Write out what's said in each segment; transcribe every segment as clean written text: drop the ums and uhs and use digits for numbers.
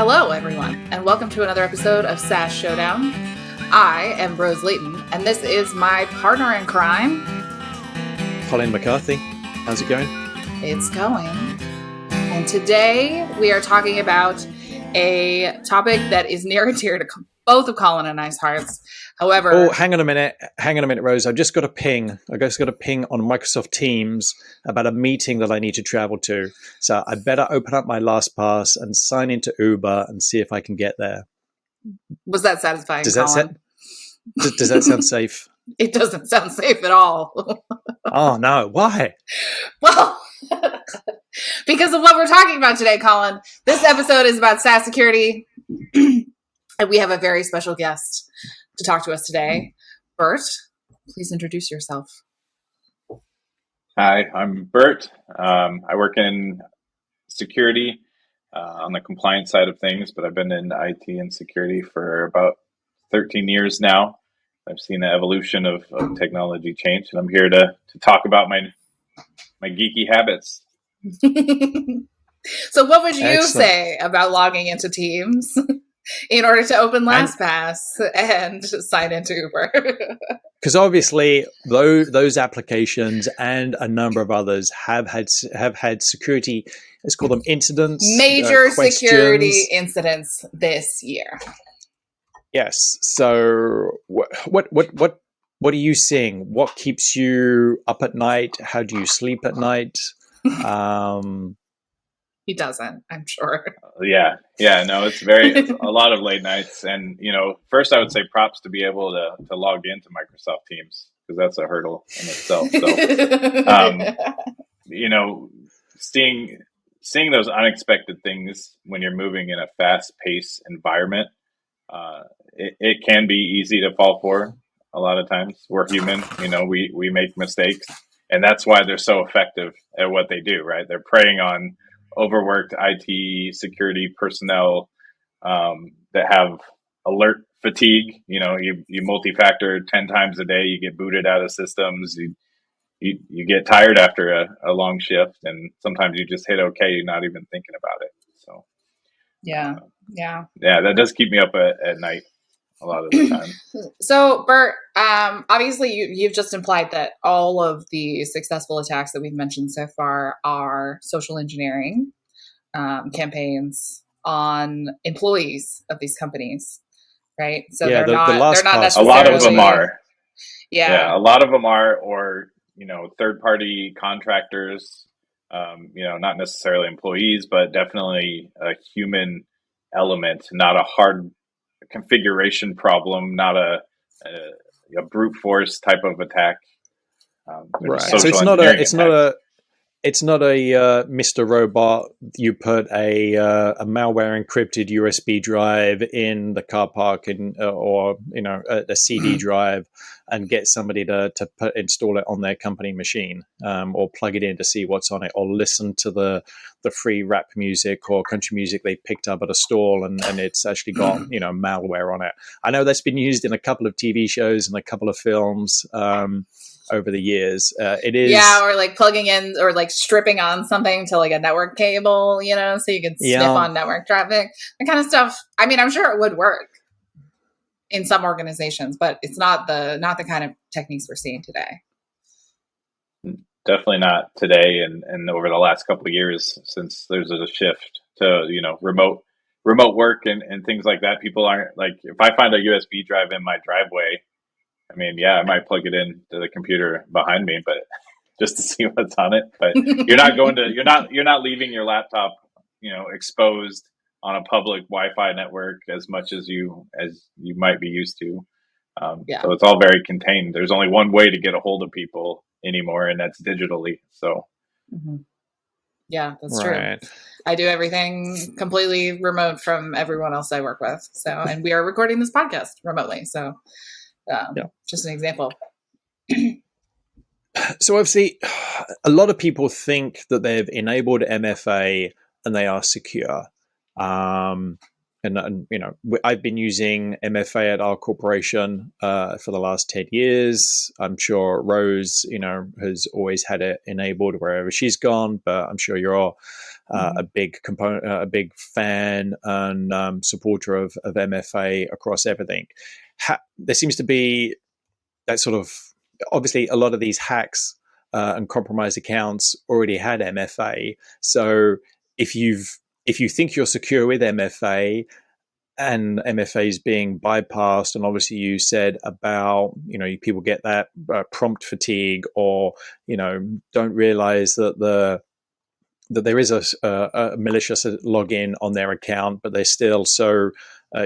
Hello, everyone, and welcome to another episode of SaaS Showdown. I am Rose Layton, and this is my partner in crime, Colin McCarthy. How's it going? It's going. And today we are talking about a topic that is near and dear to both of Colin and I's hearts. However... Oh, hang on a minute, Rose. I've just got a ping. I just got a ping on Microsoft Teams about a meeting that I need to travel to. So I better open up my LastPass and sign into Uber and see if I can get there. Was that satisfying, does Colin? Does that sound safe? It doesn't sound safe at all. Oh, no. Why? Well... because of what we're talking about today, Colin. This episode is about SaaS security, and we have a very special guest to talk to us today. Bert, please introduce yourself. Hi, I'm Bert. I work in security on the compliance side of things, but I've been in IT and security for about 13 years now. I've seen the evolution of technology change, and I'm here to talk about my geeky habits. So what would you Excellent. say about logging into Teams in order to open LastPass and sign into Uber? Because obviously those applications and a number of others have had security, let's call them incidents. Major questions. security incidents this year. Yes. So what are you seeing? What keeps you up at night? How do you sleep at night? He doesn't, I'm sure. Yeah. No, it's a lot of late nights. And, first I would say props to be able to log into Microsoft Teams, because that's a hurdle in itself. So, seeing those unexpected things when you're moving in a fast-paced environment, it can be easy to fall for. A lot of times we're human, we make mistakes, and that's why they're so effective at what they do, right? They're preying on overworked IT security personnel that have alert fatigue. You multi-factor 10 times a day, you get booted out of systems, you get tired after a long shift, and sometimes you just hit okay, you're not even thinking about it. So Yeah, that does keep me up at night a lot of the time. So, Bert, obviously you've just implied that all of the successful attacks that we've mentioned so far are social engineering campaigns on employees of these companies, right? So yeah, they're not necessarily... A lot of them are. Yeah, a lot of them are, or third-party contractors. Not necessarily employees, but definitely a human element, not a hard configuration problem, not a brute force type of attack. Right. So it's not a Mr. Robot. You put a malware encrypted USB drive in the car park or a CD drive and get somebody to install it on their company machine, or plug it in to see what's on it, or listen to the free rap music or country music they picked up at a stall and it's actually got malware on it. I know that's been used in a couple of TV shows and a couple of films over the years. It is, or like plugging in or like stripping on something to like a network cable, so you can sniff on network traffic, that kind of stuff. I mean, I'm sure it would work in some organizations, but it's not the kind of techniques we're seeing today. Definitely not today, and over the last couple of years, since there's a shift to remote work and things like that. People aren't like, if I find a USB drive in my driveway, I mean, yeah, I might plug it in to the computer behind me, but just to see what's on it. But you're not leaving your laptop, exposed on a public Wi-Fi network as much as you might be used to. So it's all very contained. There's only one way to get a hold of people anymore, and that's digitally. So, yeah, that's true. I do everything completely remote from everyone else I work with. So, and we are recording this podcast remotely. So, just an example. So obviously, a lot of people think that they've enabled MFA and they are secure. and I've been using MFA at our corporation for the last 10 years. I'm sure Rose, has always had it enabled wherever she's gone, but I'm sure you're all a big component, a big fan and supporter of MFA across everything. There seems to be that sort of, obviously a lot of these hacks and compromised accounts already had MFA. So if you think you're secure with MFA and MFA is being bypassed, and obviously you said about, people get that prompt fatigue, or, don't realize that there is a malicious login on their account, but they're still so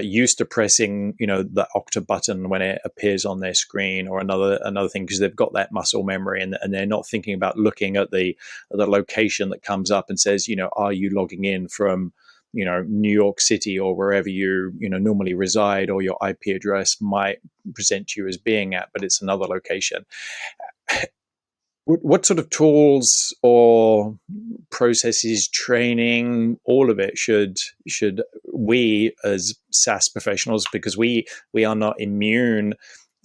used to pressing, the Okta button when it appears on their screen, or another thing, because they've got that muscle memory, and they're not thinking about looking at the location that comes up and says, are you logging in from, New York City or wherever you normally reside, or your IP address might present you as being at, but it's another location. What sort of tools or processes, training, all of it should we as SaaS professionals, because we are not immune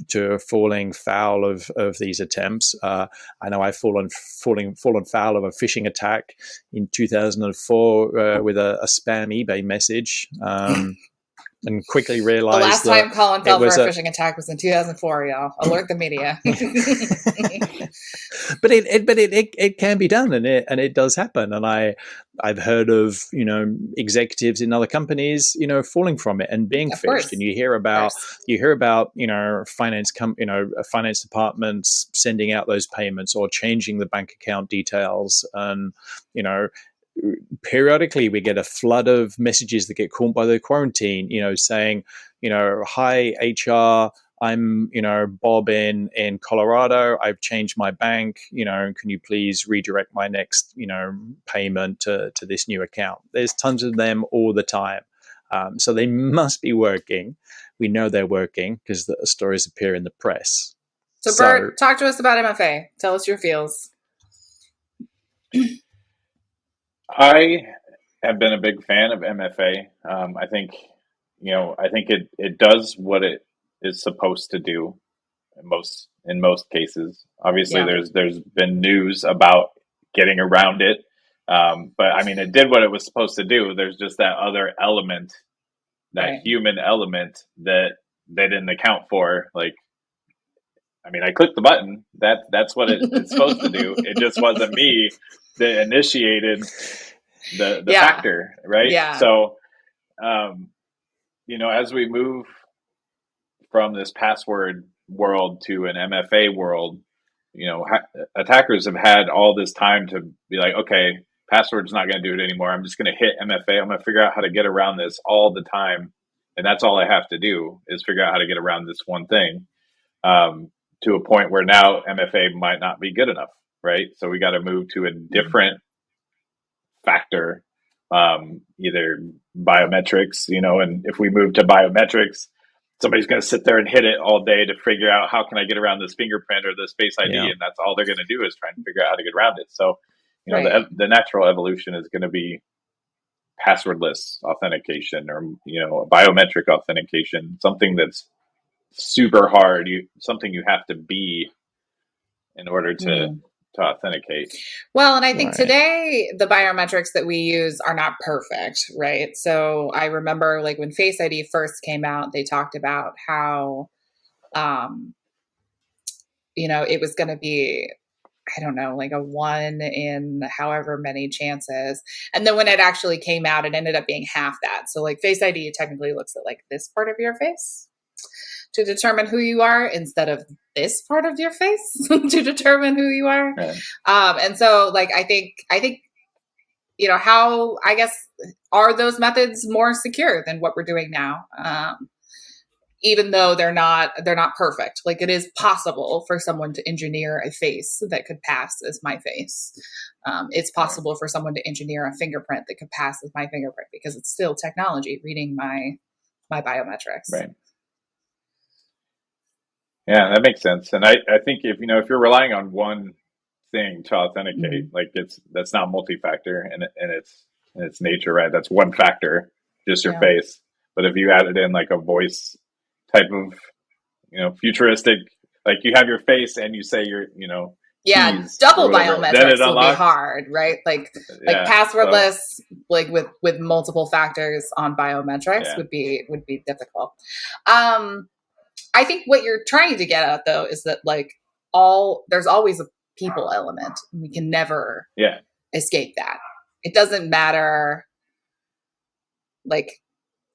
to falling foul of these attempts. I know I've fallen foul of a phishing attack in 2004 with a spam eBay message. And quickly realized the last time Collin fell for a phishing attack was in 2004. Y'all alert the media. But it can be done, and it does happen. And I've heard of executives in other companies falling from it and being phished. And you hear about finance departments sending out those payments or changing the bank account details, and periodically we get a flood of messages that get caught by the quarantine, saying, hi HR, I'm, Bob in Colorado. I've changed my bank. Can you please redirect my next, payment to this new account? There's tons of them all the time. So they must be working. We know they're working because the stories appear in the press. So Bert, talk to us about MFA. Tell us your feels. I have been a big fan of MFA. I think it does what it is supposed to do in most cases. Obviously, there's been news about getting around it, but I mean, it did what it was supposed to do. There's just that other element, that human element that they didn't account for. Like, I mean, I clicked the button. That's what it's supposed to do. It just wasn't me that initiated the factor, right? Yeah. So, as we move from this password world to an MFA world, attackers have had all this time to be like, okay, password's not going to do it anymore. I'm just going to hit MFA. I'm going to figure out how to get around this all the time. And that's all I have to do is figure out how to get around this one thing, to a point where now MFA might not be good enough, right? So we got to move to a different factor, either biometrics, and if we move to biometrics, somebody's going to sit there and hit it all day to figure out how can I get around this fingerprint or this Face ID, and that's all they're going to do is try and figure out how to get around it. So, the natural evolution is going to be passwordless authentication, or biometric authentication, something that's super hard, something you have to be in order to authenticate. Well, and I think today the biometrics that we use are not perfect, right? So I remember like when Face ID first came out, they talked about how, it was going to be, I don't know, like a 1 in however many chances. And then when it actually came out, it ended up being half that. So like Face ID technically looks at like this part of your face to determine who you are, instead of this part of your face to determine who you are. Right. And so like, I think, how, I guess, are those methods more secure than what we're doing now? Even though they're not perfect. Like, it is possible for someone to engineer a face that could pass as my face. It's possible for someone to engineer a fingerprint that could pass as my fingerprint, because it's still technology reading my biometrics. Right. Yeah, that makes sense. And I think if you're relying on one thing to authenticate, like that's not multi-factor in its nature, right? That's one factor, just your face. But if you added in like a voice type of, futuristic, like you have your face and you say your, keys double or whatever, then biometrics it will be unlocks. hard, right? Like passwordless, like with multiple factors on biometrics would be difficult. I think what you're trying to get at though is that like there's always a people element. We can never escape that. It doesn't matter like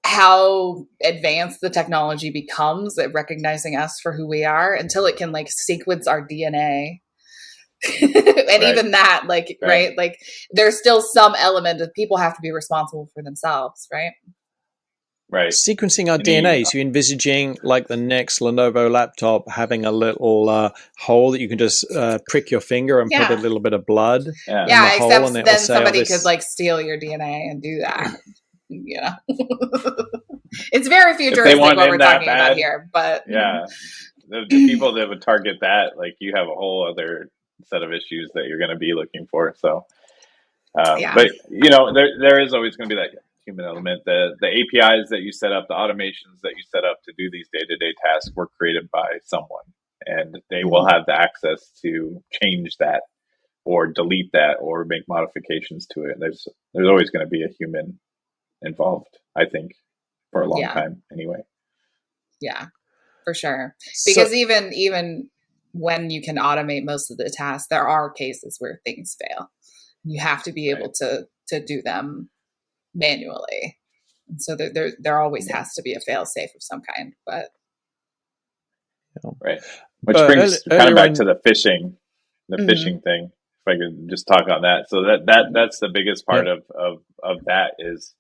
how advanced the technology becomes at recognizing us for who we are until it can like sequence our DNA. And even that, like, right? Like there's still some element of people have to be responsible for themselves, right? Right. Sequencing our DNA. So you're envisaging like the next Lenovo laptop having a little hole that you can just prick your finger and put a little bit of blood in the hole, except and then somebody could like steal your DNA and do that. It's very futuristic what we're talking about here, but the people that would target that, like you have a whole other set of issues that you're going to be looking for. So, but there is always going to be that human element. The APIs that you set up, the automations that you set up to do these day-to-day tasks were created by someone, and they will have the access to change that or delete that or make modifications to it. There's always going to be a human involved, I think, for a long time anyway. Yeah, for sure. Because even when you can automate most of the tasks, there are cases where things fail. You have to be able to do them manually. And so there always has to be a fail safe of some kind. But which brings kind of back to the phishing thing. If I could just talk on that. So that's the biggest part of that is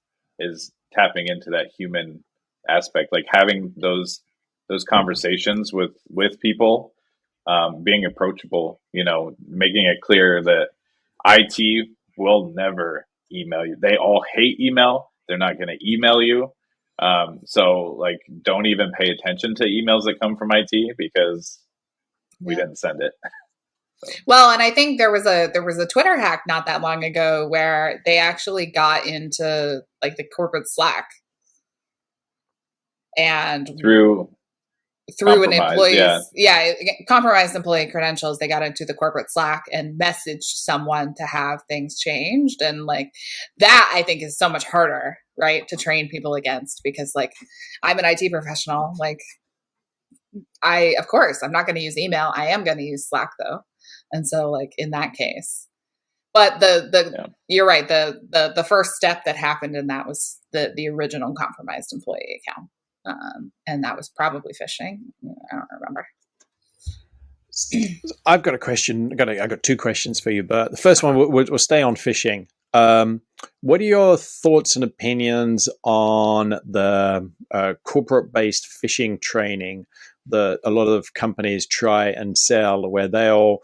tapping into that human aspect, like having those conversations with people, being approachable, making it clear that IT will never email you. They all hate email. They're not going to email you. So like, don't even pay attention to emails that come from IT because we didn't send it. Well, and I think there was a Twitter hack not that long ago where they actually got into like the corporate Slack and through an employee's compromised employee credentials, they got into the corporate Slack and messaged someone to have things changed. And like that, I think is so much harder, right, to train people against, because like I'm an IT professional. Like of course, I'm not going to use email. I am going to use Slack though. And so like in that case, but you're right. The first step that happened in that was the original compromised employee account. And that was probably phishing. I don't remember. I've got a question. I've got two questions for you, Bert. The first one, we'll stay on phishing. What are your thoughts and opinions on the corporate-based phishing training that a lot of companies try and sell, where they'll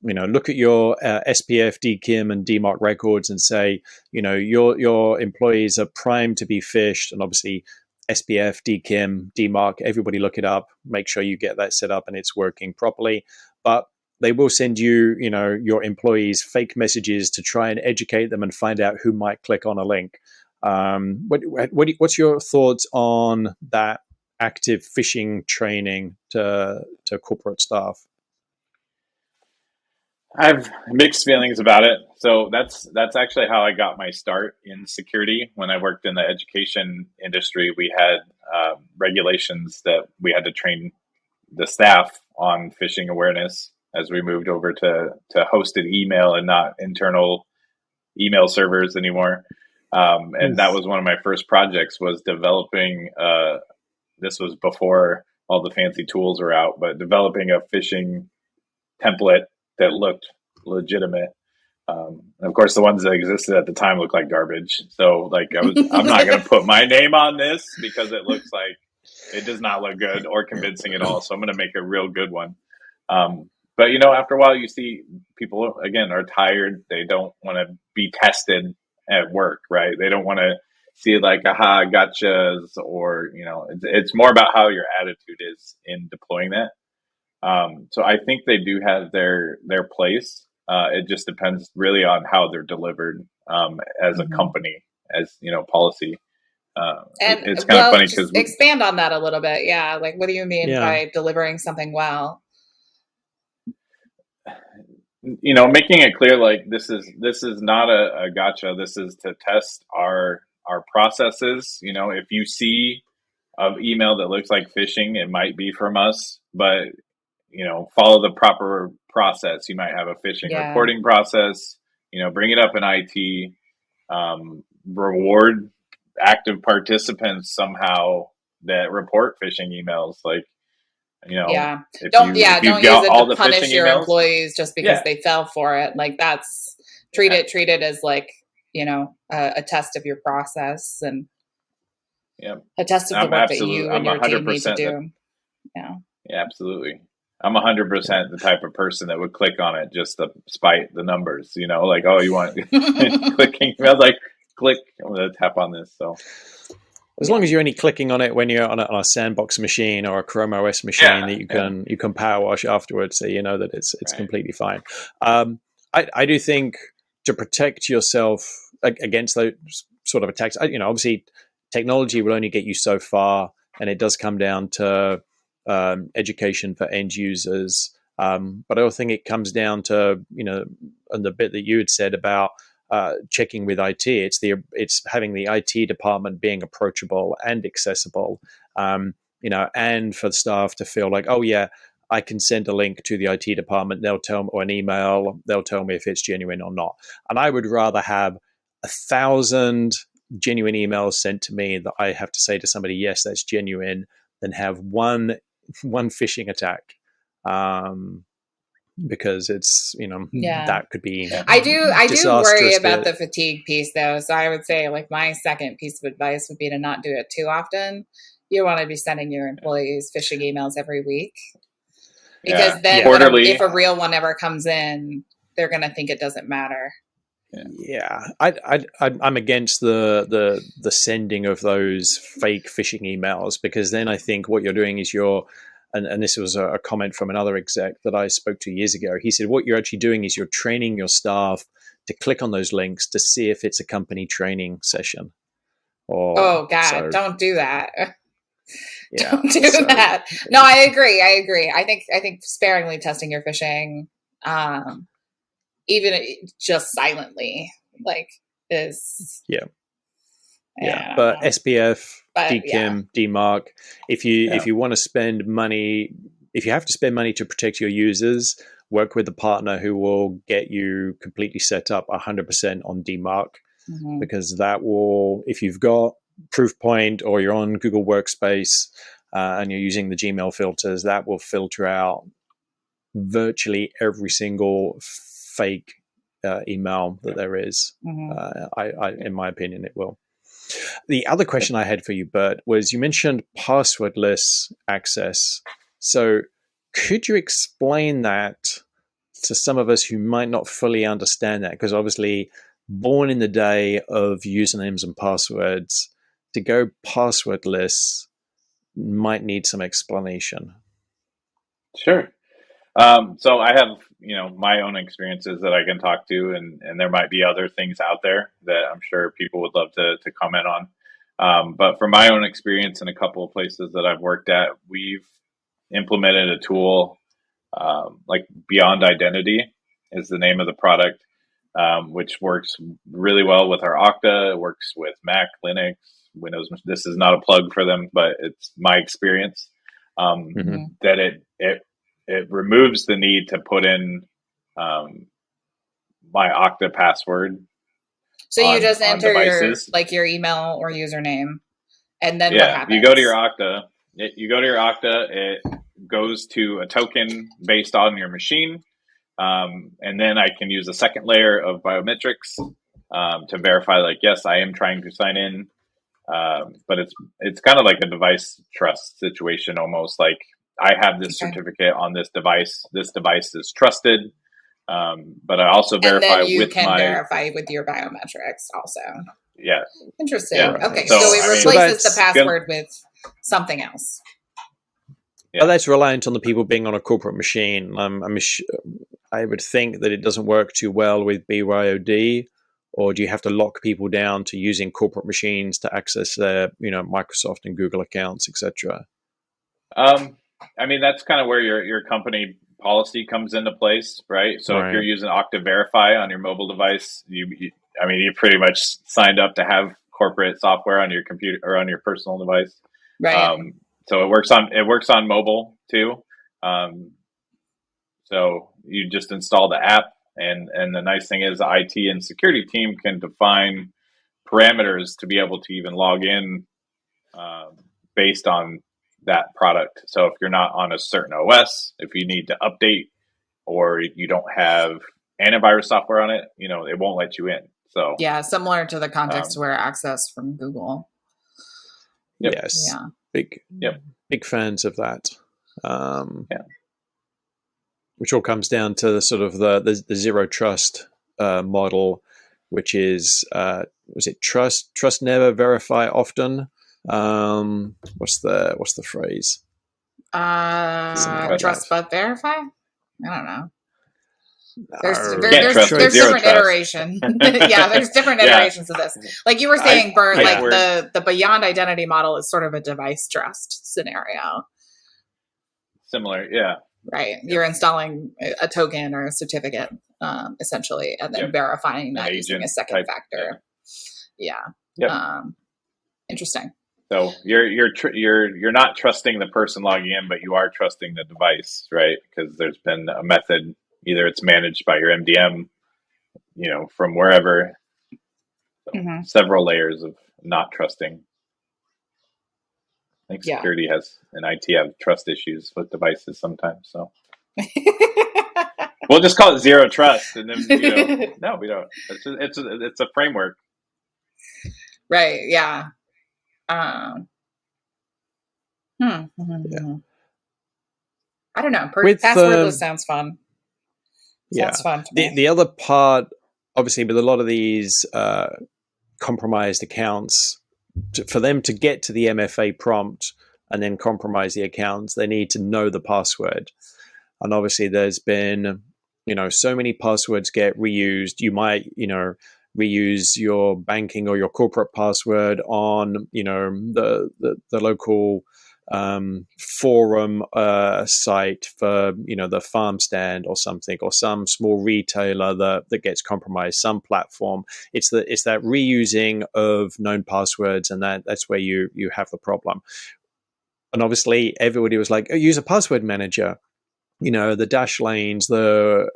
look at your SPF, DKIM, and DMARC records and say, your employees are primed to be phished, and obviously SPF, DKIM, DMARC, everybody look it up, make sure you get that set up and it's working properly. But they will send you, your employees fake messages to try and educate them and find out who might click on a link. What's your thoughts on that active phishing training to corporate staff? I have mixed feelings about it. So that's actually how I got my start in security. When I worked in the education industry, we had regulations that we had to train the staff on phishing awareness as we moved over to hosted email and not internal email servers anymore. And that was one of my first projects, was developing, this was before all the fancy tools were out, but developing a phishing template that looked legitimate. Of course, the ones that existed at the time looked like garbage. So like, I'm not going to put my name on this because it looks like it does not look good or convincing at all. So I'm going to make a real good one. But after a while, you see people again are tired. They don't want to be tested at work, right? They don't want to see like, aha, gotchas, or it's more about how your attitude is in deploying that. So I think they do have their place. It just depends really on how they're delivered as a company, as policy. it's kind of funny because expand on that a little bit. Yeah. Like, what do you mean by delivering something well? Making it clear, like this is not a gotcha. This is to test our processes. If you see an email that looks like phishing, it might be from us, but follow the proper process. You might have a phishing reporting process. Bring it up in IT. Reward active participants somehow that report phishing emails. Like, don't use it to punish your emails, employees just because they fell for it. Like, that's treat it as like, a test of your process and a test of the work that you and your team need to do. Yeah, absolutely. I'm 100% the type of person that would click on it just to spite the numbers, like, oh, you want clicking? I was like, click, I'm going to tap on this. So as long as you're only clicking on it when you're on a Sandbox machine or a Chrome OS machine that you can power wash afterwards, so you know that it's completely fine. I do think to protect yourself against those sort of attacks, obviously technology will only get you so far, and it does come down to education for end users. But I also think it comes down to, and the bit that you had said about checking with IT. It's having the IT department being approachable and accessible, and for the staff to feel like, oh yeah, I can send a link to the IT department. They'll tell me, or an email. They'll tell me if it's genuine or not. And I would rather have 1,000 genuine emails sent to me that I have to say to somebody, yes, that's genuine, than have one phishing attack. Because it's that could be I do worry about the fatigue piece though, so I would say like my second piece of advice would be to not do it too often. You want to be sending your employees phishing emails every week, because then if a real one ever comes in, they're going to think it doesn't matter. I'm against the sending of those fake phishing emails, because then I think what you're doing is and this was a comment from another exec that I spoke to years ago. He said, what you're actually doing is you're training your staff to click on those links to see if it's a company training session. Don't do that. Don't do that. No, I agree. I think sparingly testing your phishing, even just silently, like, is but SPF, DKIM, DMARC. If you want to spend money, if you have to spend money to protect your users, work with a partner who will get you completely set up 100% on DMARC, because that will, if you've got Proofpoint or you're on Google Workspace and you're using the Gmail filters, that will filter out virtually every single fake email that there is. In my opinion, it will. The other question I had for you, Bert, was you mentioned passwordless access. So could you explain that to some of us who might not fully understand that? Because obviously, born in the day of usernames and passwords, to go passwordless might need some explanation. Sure. So I have, my own experiences that I can talk to, and there might be other things out there that I'm sure people would love to comment on. But from my own experience in a couple of places that I've worked at, we've implemented a tool, like Beyond Identity is the name of the product, which works really well with our Okta. It works with Mac, Linux, Windows. This is not a plug for them, but it's my experience, that it removes the need to put in my Okta password. So you just enter your email or username, and then what happens? You go to your Okta. It goes to a token based on your machine, and then I can use a second layer of biometrics to verify, like, yes, I am trying to sign in. But it's kind of like a device trust situation, almost like, I have this certificate on this device. This device is trusted, but I also verify verify with your biometrics also. Yeah. Interesting. Yeah. Okay, so it replaces the password with something else. Yeah. But that's reliant on the people being on a corporate machine. I would think that it doesn't work too well with BYOD or do you have to lock people down to using corporate machines to access their, Microsoft and Google accounts, etc.? I mean, that's kind of where your company policy comes into place, right? So if you're using Okta Verify on your mobile device, you pretty much signed up to have corporate software on your computer or on your personal device. Right. So it works on mobile too. So you just install the app, and the nice thing is the IT and security team can define parameters to be able to even log in based on that product. So if you're not on a certain OS, if you need to update or you don't have antivirus software on it, it won't let you in. So yeah, similar to the context-aware access from Google. Yep. Yes, big fans of that. Which all comes down to the sort of the zero trust model, which is was it trust never, verify often? What's the phrase? Trust but verify? I don't know. There's different iterations. Yeah, there's different iterations of this. Like you were saying, Bert, like the beyond identity model is sort of a device trust scenario. Similar, yeah. Right. You're installing a token or a certificate, essentially, and then verifying that using a second factor. Yeah. Interesting. So you're not trusting the person logging in, but you are trusting the device, right? Because there's been a method, either it's managed by your MDM, from wherever. So several layers of not trusting. I think security and IT have trust issues with devices sometimes. So we'll just call it zero trust, and then no, we don't. It's a framework, right? Yeah. I don't know. Passwordless sounds fun. Sounds fun to me. The other part, obviously, with a lot of these compromised accounts, for them to get to the MFA prompt and then compromise the accounts, they need to know the password. And obviously there's been, so many passwords get reused. You might, reuse your banking or your corporate password on, the local forum site for, the farm stand or something, or some small retailer that gets compromised, some platform. It's that reusing of known passwords, and that's where you have the problem. And obviously everybody was like, use a password manager, the dash lanes, the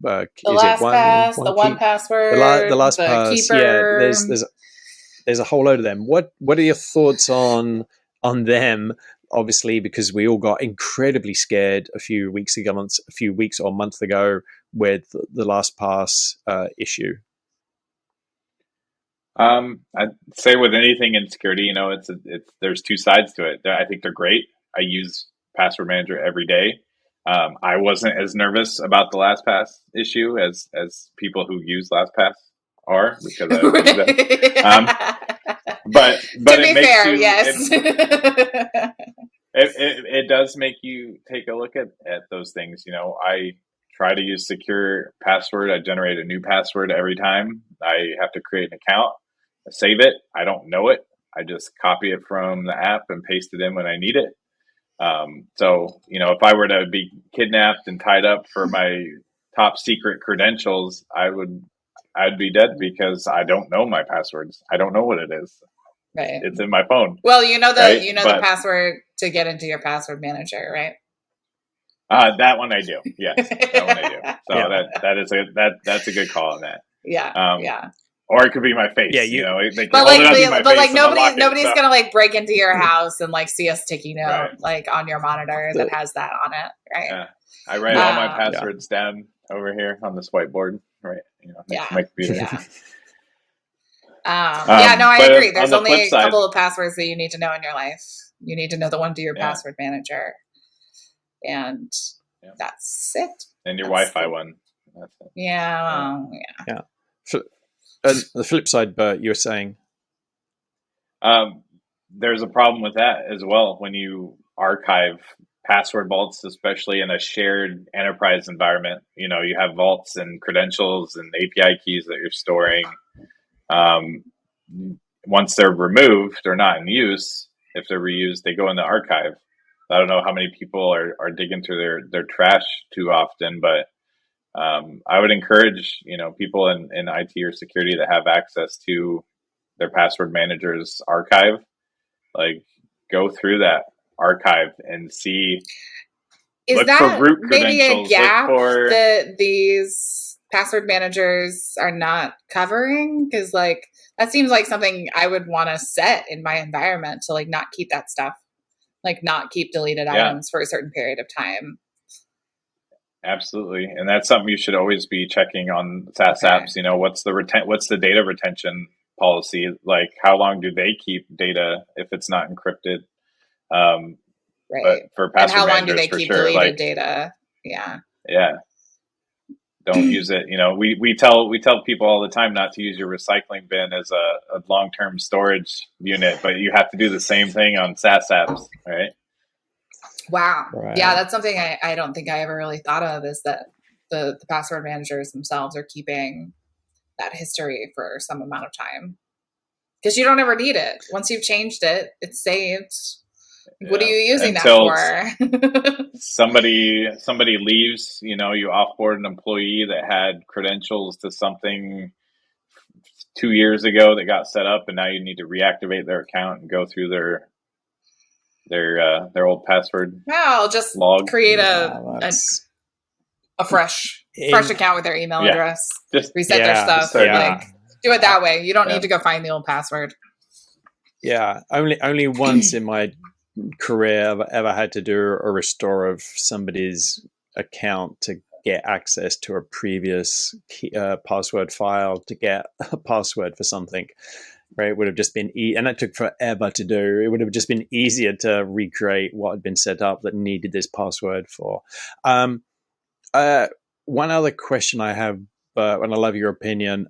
LastPass, the 1Password, the LastPass, Keeper. There's a whole load of them. What are your thoughts on them? Obviously, because we all got incredibly scared a few weeks or a month ago with the LastPass issue. I'd say with anything in security, there's two sides to it. I think they're great. I use Password Manager every day. I wasn't as nervous about the LastPass issue as people who use LastPass are, because I use them. But to be fair, yes. It does make you take a look at those things. I try to use secure password. I generate a new password every time I have to create an account. I save it. I don't know it. I just copy it from the app and paste it in when I need it. So, if I were to be kidnapped and tied up for my top secret credentials, I'd be dead, because I don't know my passwords. I don't know what it is. Right. It's in my phone. Well, the password to get into your password manager, right? That one I do. Yes, that one I do. So that's a good call on that. Yeah. Or it could be my face. Nobody's gonna break into your house and see a sticky note on your monitor that has that on it, right? Yeah. I write all my passwords down over here on this whiteboard, right? Next to my computer. Yeah. I agree. There's only a couple of passwords that you need to know in your life. You need to know the one to your password manager, and that's it. And your Wi-Fi one. That's it. Yeah. And the flip side, Bert, you were saying? There's a problem with that as well when you archive password vaults, especially in a shared enterprise environment. You know, you have vaults and credentials and API keys that you're storing. Once they're removed or not in use, if they're reused, they go in the archive. I don't know how many people are digging through their trash too often, but I would encourage, you know, people in IT or security that have access to their password manager's archive, like go through that archive and see. Is look that for root maybe a credentials. gap Look for, that these password managers are not covering? Because like that seems like something I would want to set in my environment to like not keep that stuff, like not keep deleted items for a certain period of time. Absolutely, and that's something you should always be checking on SaaS apps. You know, what's the data retention policy? Like, how long do they keep data if it's not encrypted? But for password and how long do managers, they for keep sure, deleted like, data? Don't use it. You know, we tell people all the time not to use your recycling bin as a long-term storage unit, but you have to do the same thing on SaaS apps, right? Wow. Right. Yeah, that's something I don't think I ever really thought of, is that the password managers themselves are keeping that history for some amount of time. Because you don't ever need it. Once you've changed it, it's saved. What are you using that for? somebody leaves, you know, you offboard an employee that had credentials to something 2 years ago that got set up, and now you need to reactivate their account and go through their old password. Well, just log. Create a fresh account with their email address. Just reset their stuff. Like, do it that way. You don't need to go find the old password. Yeah, only once in my career I've ever had to do a restore of somebody's account to get access to a previous password file to get a password for something. Right, it would have just been and that took forever to do. It would have just been easier to recreate what had been set up that needed this password for. One other question I have, and I love your opinion.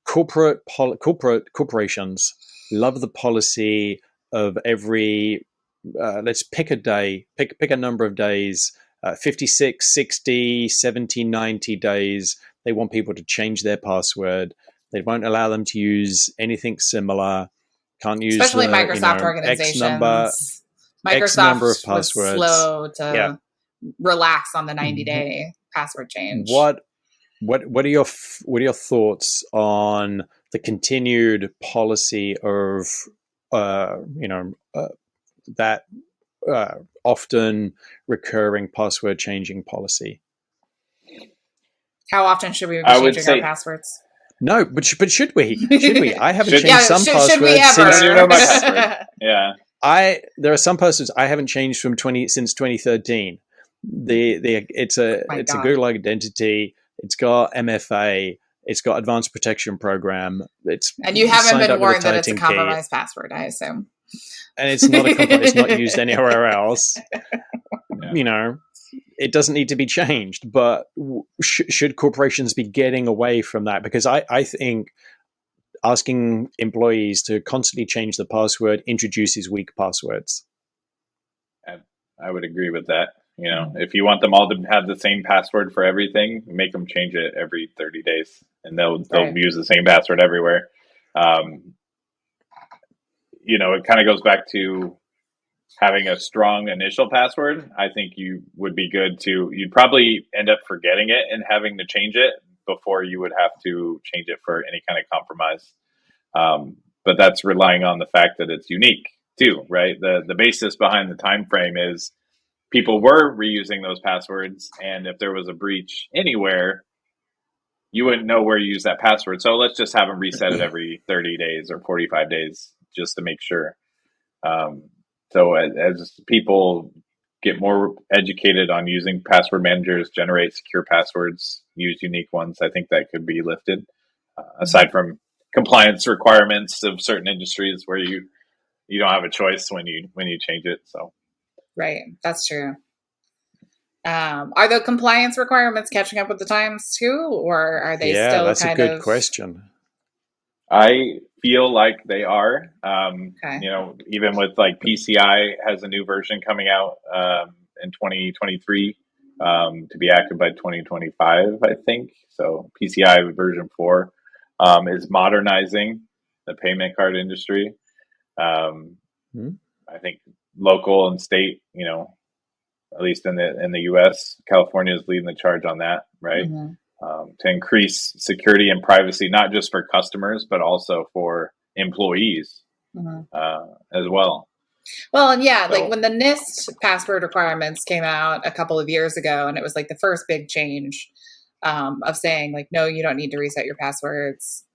Corporations love the policy of every, let's pick a day, pick a number of days, 56, 60, 70, 90 days. They want people to change their password. They won't allow them to use anything similar. Can't use especially Microsoft organizations. X number of passwords. Was slow to relax on the 90-day password change. What are your thoughts on the continued policy of that often recurring password changing policy? How often should we be changing our passwords? No, but should we? Should we? I haven't changed some passwords should we ever? since you know my password. Yeah. There are some passwords I haven't changed since 2013. It's a Google identity. It's got MFA. It's got advanced protection program. And you haven't been warned that it's a compromised password, I assume. And it's not it's not used anywhere else. Yeah. You know, it doesn't need to be changed. But should corporations be getting away from that? Because I think asking employees to constantly change the password introduces weak passwords. I would agree with that. You know, if you want them all to have the same password for everything, make them change it every 30 days and they'll use the same password everywhere. You know, it kind of goes back to having a strong initial password. I think you would be good you'd probably end up forgetting it and having to change it before you would have to change it for any kind of compromise. But that's relying on the fact that it's unique too, right? The basis behind the time frame is people were reusing those passwords, and if there was a breach anywhere, you wouldn't know where you use that password. So let's just have them reset it every 30 days or 45 days just to make sure. So as people get more educated on using password managers, generate secure passwords, use unique ones, I think that could be lifted. Aside from compliance requirements of certain industries where you don't have a choice when you change it. So. Right. That's true. Are the compliance requirements catching up with the times too, or are they still that's kind a good of... question. feel like they are. Okay. You know, even with like PCI has a new version coming out in 2023 to be active by 2025, I think. So PCI version 4 is modernizing the payment card industry. I think local and state, you know, at least in the U.S., California is leading the charge on that, right? To increase security and privacy, not just for customers, but also for employees as well. Well, and yeah, like when the NIST password requirements came out a couple of years ago, and it was like the first big change of saying like, no, you don't need to reset your passwords.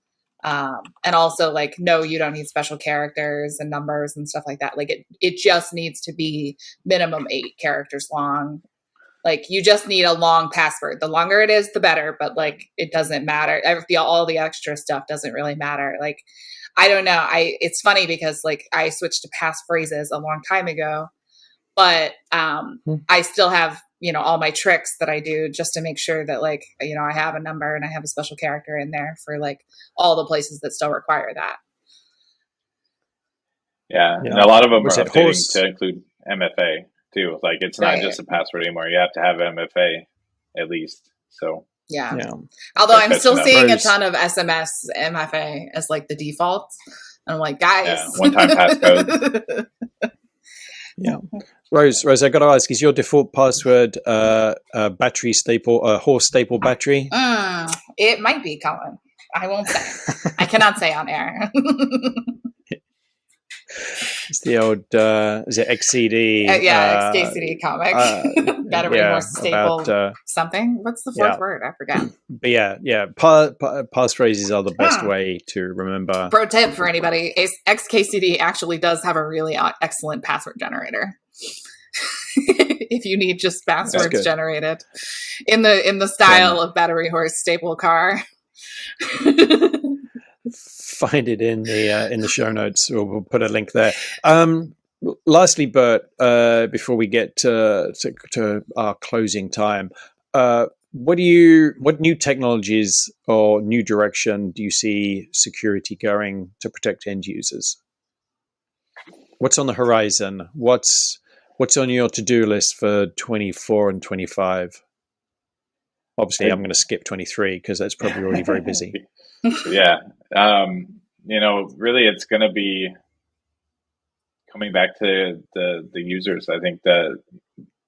And also like, no, you don't need special characters and numbers and stuff like that. Like it just needs to be minimum 8 characters long. Like you just need a long password. The longer it is, the better, but like, it doesn't matter. All the extra stuff doesn't really matter. Like, I don't know. It's funny because like I switched to passphrases a long time ago, but I still have, you know, all my tricks that I do just to make sure that like, you know, I have a number and I have a special character in there for like all the places that still require that. Yeah. And a lot of them are updating to include MFA too. Like it's not just a password anymore. You have to have MFA at least. So yeah. Although I'm still seeing a ton of SMS MFA as like the default. And I'm like, guys, one-time passcode. Yeah. Rose, I got to ask, is your default password battery staple, horse staple battery? It might be, Collin. I won't say. I cannot say on air. It's the old, is it XCD? XKCD comic. Battery horse staple about, something. What's the fourth word? I forget. But yeah. Passphrases are the best way to remember. Pro tip for anybody: XKCD actually does have a really excellent password generator. If you need just passwords generated in the style of battery horse staple car. Find it in the show notes, or we'll put a link there. Lastly, Bert, before we get to our closing time, what new technologies or new direction do you see security going to protect end users? What's on the horizon? What's on your to-do list for 24 and 25? Obviously, I'm going to skip 23 because that's probably already very busy. Yeah. You know, really it's going to be coming back to the users. I think that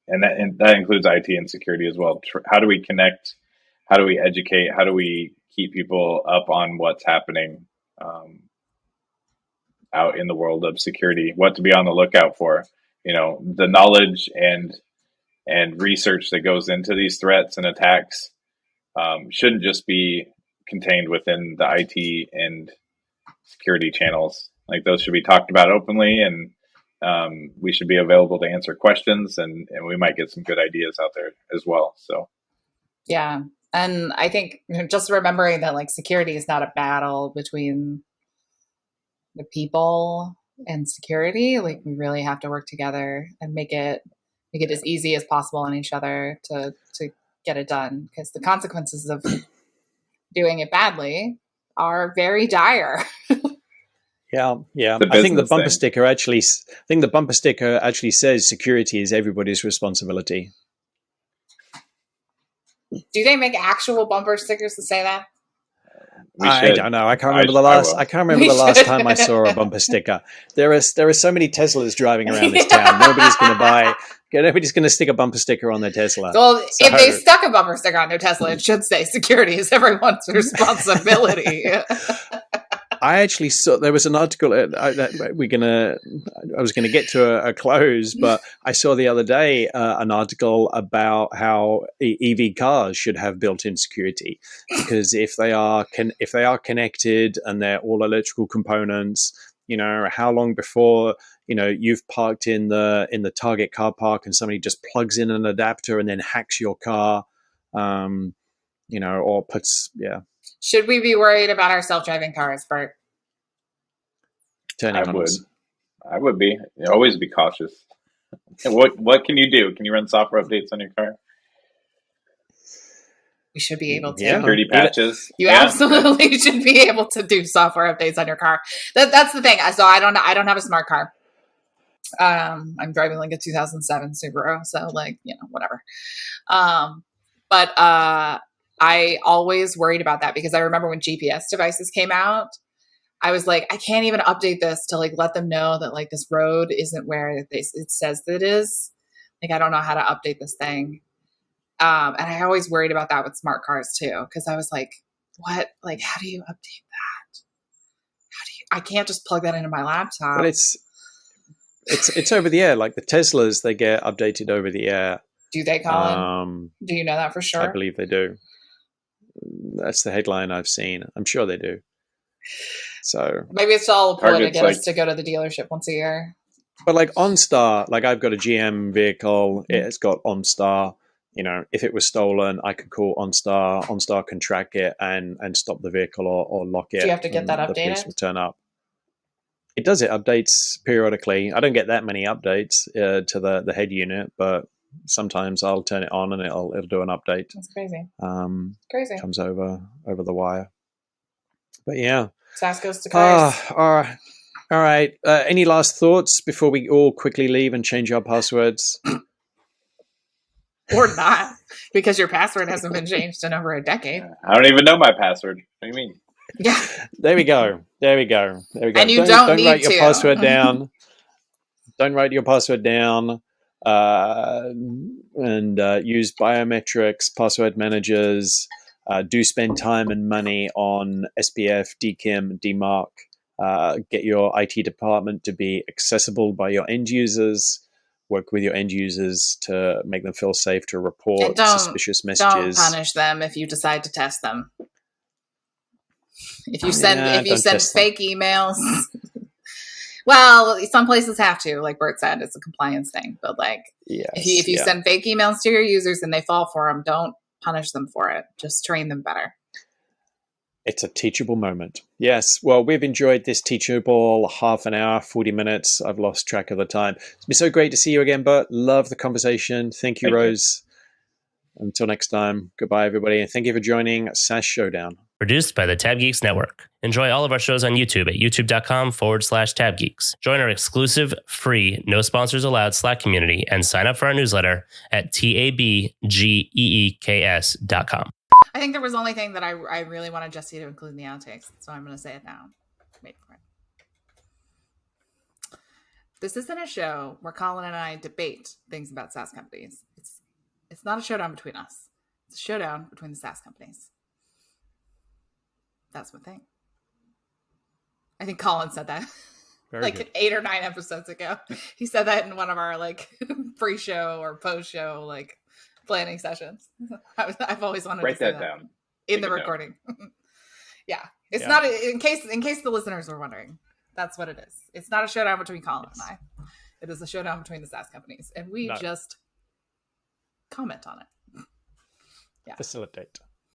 includes IT and security as well. How do we connect? How do we educate? How do we keep people up on what's happening out in the world of security? What to be on the lookout for? You know, the knowledge and research that goes into these threats and attacks shouldn't just be contained within the IT and security channels. Like those should be talked about openly, and we should be available to answer questions, and we might get some good ideas out there as well. So yeah, and I think just remembering that like security is not a battle between the people and security. Like we really have to work together and make it as easy as possible on each other to get it done, because the consequences of doing it badly are very dire. Yeah. I think the bumper sticker actually says security is everybody's responsibility. Do they make actual bumper stickers to say that? I don't know. I can't remember the last time I saw a bumper sticker. There are so many Teslas driving around this town. Nobody's going to stick a bumper sticker on their Tesla. Well, if they stuck a bumper sticker on their Tesla, it should say security is everyone's responsibility. I actually saw there was an article. I was going to get to a close, but I saw the other day an article about how EV cars should have built-in security, because if they are connected and they're all electrical components, you know, how long before you've parked in the Target car park and somebody just plugs in an adapter and then hacks your car, or puts Should we be worried about our self-driving cars, Bert? I would be. Always be cautious. And what can you do? Can you run software updates on your car? We should be able to. Security patches. You absolutely should be able to do software updates on your car. That's the thing. So I don't have a smart car. I'm driving like a 2007 Subaru, so like, whatever. But I always worried about that because I remember when GPS devices came out, I was like, I can't even update this to like let them know that like this road isn't where it says that it is. Like, I don't know how to update this thing. And I always worried about that with smart cars too, because I was like, what? Like, how do you update that? I can't just plug that into my laptop. But it's over the air. Like the Teslas, they get updated over the air. Do they, Colin? Do you know that for sure? I believe they do. That's the headline I've seen. I'm sure they do. So maybe it's all a ploy to get us to go to the dealership once a year. But like OnStar, like I've got a GM vehicle. It's got OnStar. If it was stolen, I could call OnStar. OnStar can track it and stop the vehicle or lock it. Do you have to get that updated? The police will turn up. It does. It updates periodically. I don't get that many updates to the head unit, but sometimes I'll turn it on and it'll do an update. That's crazy. Crazy. Comes over the wire. But yeah. SaaS goes to cars. All right. Any last thoughts before we all quickly leave and change our passwords? Or not, because your password hasn't been changed in over a decade. I don't even know my password. What do you mean? Yeah. There we go. And you don't need write to. Your password down. Don't write your password down. And use biometrics, password managers. Do spend time and money on SPF, DKIM, DMARC. Get your IT department to be accessible by your end users. Work with your end users to make them feel safe to report suspicious messages. Don't punish them if you decide to test them. If you send fake emails. Well, some places have to, like Bert said, it's a compliance thing. But like, if you send fake emails to your users and they fall for them, don't punish them for it. Just train them better. It's a teachable moment. Yes. Well, we've enjoyed this teachable half an hour, 40 minutes. I've lost track of the time. It's been so great to see you again, Bert. Love the conversation. Thank you, Rose. Until next time, goodbye, everybody. And thank you for joining SaaS Showdown. Produced by the Tab Geeks Network. Enjoy all of our shows on YouTube at youtube.com/tabgeeks. Join our exclusive, free, no sponsors allowed Slack community and sign up for our newsletter at tabgeeks.com. I think there was the only thing that I really wanted Jesse to include in the outtakes, so I'm going to say it now. Wait for it. This isn't a show where Colin and I debate things about SaaS companies. It's not a showdown between us. It's a showdown between the SaaS companies. That's my thing. I think Colin said that good. 8 or 9 episodes ago. He said that in one of our like pre-show or post-show like planning sessions. I've always wanted to say that down in the recording. Yeah, it's not in case the listeners were wondering. That's what it is. It's not a showdown between Colin and I. It is a showdown between the SaaS companies, and we just comment on it. Facilitate.